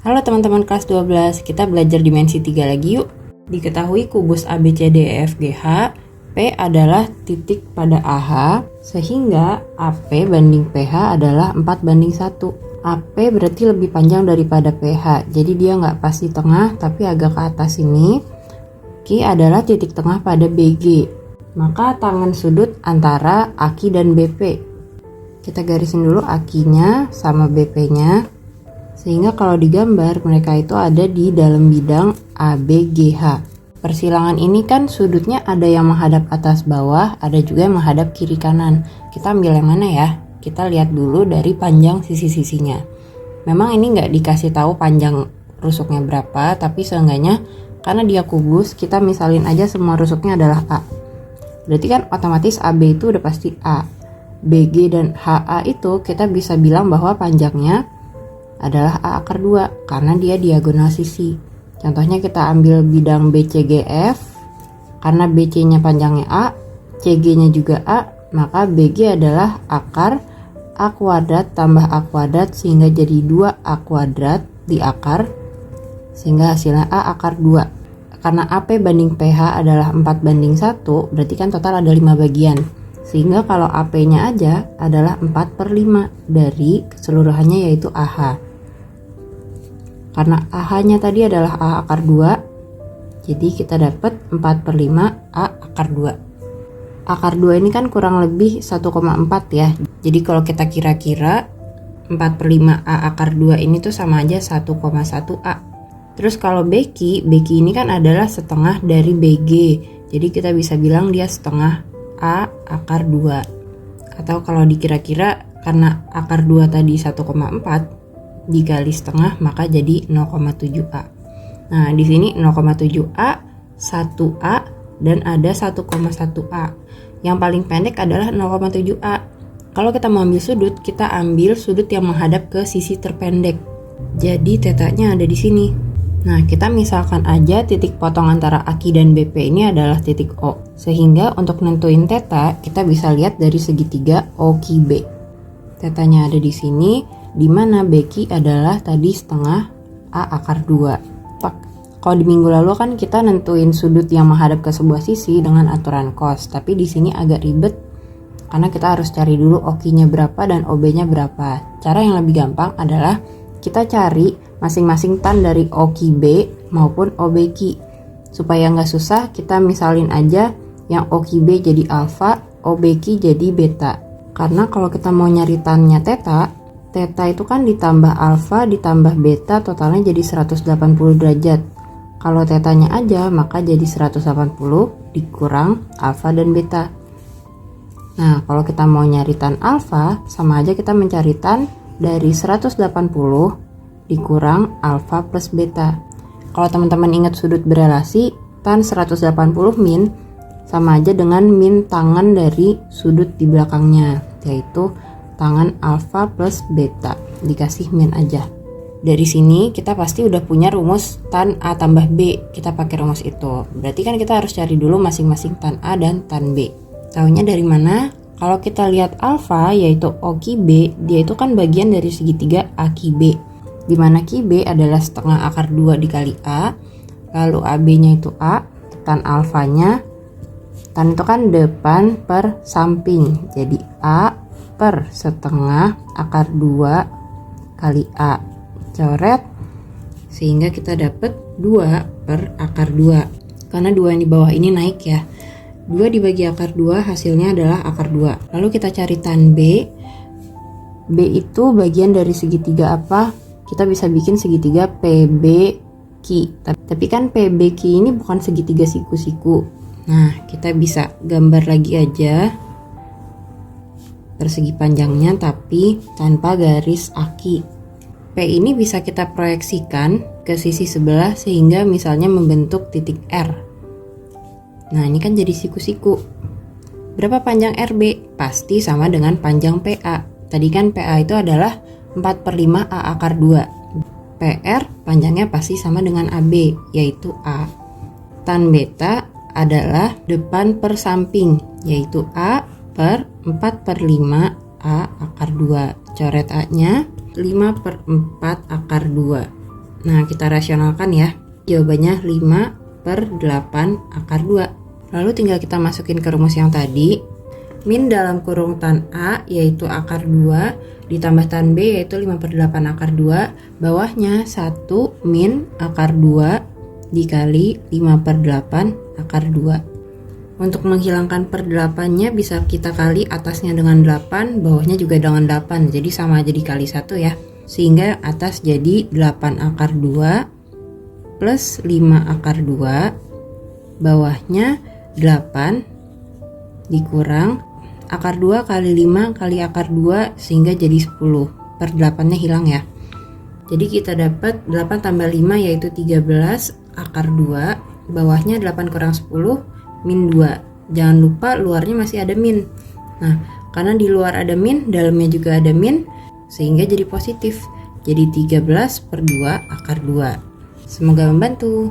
Halo teman-teman kelas 12, kita belajar dimensi 3 lagi yuk. Diketahui kubus ABCDEFGH, P adalah titik pada AH, sehingga AP banding PH adalah 4:1. AP berarti lebih panjang daripada PH, jadi dia nggak pas di tengah tapi agak ke atas ini. Q adalah titik tengah pada BG, maka tangan sudut antara AQ dan BP. Kita garisin dulu AQ-nya sama BP-nya. Sehingga kalau digambar mereka itu ada di dalam bidang ABGH. Persilangan ini kan sudutnya ada yang menghadap atas bawah, ada juga yang menghadap kiri kanan. Kita ambil yang mana ya? Kita lihat dulu dari panjang sisi-sisinya. Memang ini nggak dikasih tahu panjang rusuknya berapa, tapi seenggaknya karena dia kubus, kita misalin aja semua rusuknya adalah A. Berarti kan otomatis AB itu udah pasti A. BG dan HA itu kita bisa bilang bahwa panjangnya adalah A akar 2 karena dia diagonal sisi. Contohnya kita ambil bidang BCGF, karena BC-nya panjangnya A, CG-nya juga A, maka BG adalah akar A kuadrat tambah A kuadrat sehingga jadi 2A kuadrat di akar, sehingga hasilnya A akar 2. Karena AP banding PH adalah 4:1, berarti kan total ada 5 bagian. Sehingga kalau AP-nya aja adalah 4/5 dari keseluruhannya yaitu AH. Karena AH-nya tadi adalah A akar 2, jadi kita dapat 4/5 A akar 2. Akar 2 ini kan kurang lebih 1,4 ya. Jadi kalau kita kira-kira 4/5 A akar 2 ini tuh sama aja 1,1 A. Terus kalau BQ ini kan adalah setengah dari BG. Jadi kita bisa bilang dia setengah A akar 2. Atau kalau dikira-kira karena akar 2 tadi 1,4 dikali setengah maka jadi 0,7A. Nah, di sini 0,7A, 1A dan ada 1,1A. Yang paling pendek adalah 0,7A. Kalau kita mau ambil sudut, kita ambil sudut yang menghadap ke sisi terpendek. Jadi tetanya ada di sini. Nah, kita misalkan aja titik potong antara AQ dan BP ini adalah titik O. Sehingga untuk nentuin teta, kita bisa lihat dari segitiga OQB. Tetanya ada di sini, di mana BQ adalah tadi setengah A akar 2. Kalau di minggu lalu kan kita nentuin sudut yang menghadap ke sebuah sisi dengan aturan cos, tapi di sini agak ribet karena kita harus cari dulu OQ-nya berapa dan OB-nya berapa. Cara yang lebih gampang adalah kita cari masing-masing tan dari OQB maupun OBQ. Supaya nggak susah, kita misalin aja yang OQB jadi alfa, OBQ jadi beta. Karena kalau kita mau nyari tannya theta itu kan ditambah alfa ditambah beta totalnya jadi 180 derajat. Kalau tetanya aja maka jadi 180 dikurang alfa dan beta. Nah, kalau kita mau nyari tan alfa sama aja kita mencari tan dari 180 dikurang alfa plus beta. Kalau teman-teman ingat sudut berelasi, tan 180 min sama aja dengan min tangan dari sudut di belakangnya, yaitu tangan alfa plus beta, dikasih min aja. Dari sini kita pasti udah punya rumus tan A tambah B, kita pakai rumus itu. Berarti kan kita harus cari dulu masing-masing tan A dan tan B. Taunya dari mana? Kalau kita lihat alfa yaitu OQB, dia itu kan bagian dari segitiga AQB, dimana QB adalah setengah akar 2 dikali A, lalu AB-nya itu A, tan alfanya, tan itu kan depan per samping, jadi A per setengah akar 2 kali A. Coret, sehingga kita dapat 2 per akar 2. Karena 2 yang di bawah ini naik ya. 2 dibagi akar 2 hasilnya adalah akar 2. Lalu kita cari tan B. B itu bagian dari segitiga apa? Kita bisa bikin segitiga PBQ. Tapi kan PBQ ini bukan segitiga siku-siku. Nah, kita bisa gambar lagi aja persegi panjangnya tapi tanpa garis aki. P ini bisa kita proyeksikan ke sisi sebelah sehingga misalnya membentuk titik R. Nah, ini kan jadi siku-siku. Berapa panjang RB? Pasti sama dengan panjang PA. Tadi kan PA itu adalah 4/5 A akar 2. PR panjangnya pasti sama dengan AB, yaitu A. Tan beta adalah depan per samping, yaitu A per 4/5 A akar 2. Coret A nya 5/4 akar 2. Nah, kita rasionalkan ya. Jawabannya 5/8 akar 2. Lalu tinggal kita masukin ke rumus yang tadi. Min dalam kurung tan A yaitu akar 2 ditambah tan B yaitu 5/8 akar 2. Bawahnya 1 min akar 2 dikali 5/8 akar 2. Untuk menghilangkan per 8-nya bisa kita kali atasnya dengan 8, bawahnya juga dengan 8. Jadi sama aja dikali 1 ya. Sehingga atas jadi 8 akar 2 plus 5 akar 2. Bawahnya 8 dikurang akar 2 kali 5 kali akar 2 sehingga jadi 10. Per 8-nya hilang ya. Jadi kita dapat 8 tambah 5 yaitu 13 akar 2. Bawahnya 8 kurang 10 min 2. Jangan lupa luarnya masih ada min. Nah, karena di luar ada min, dalamnya juga ada min, sehingga jadi positif. Jadi 13/2 akar 2. Semoga membantu.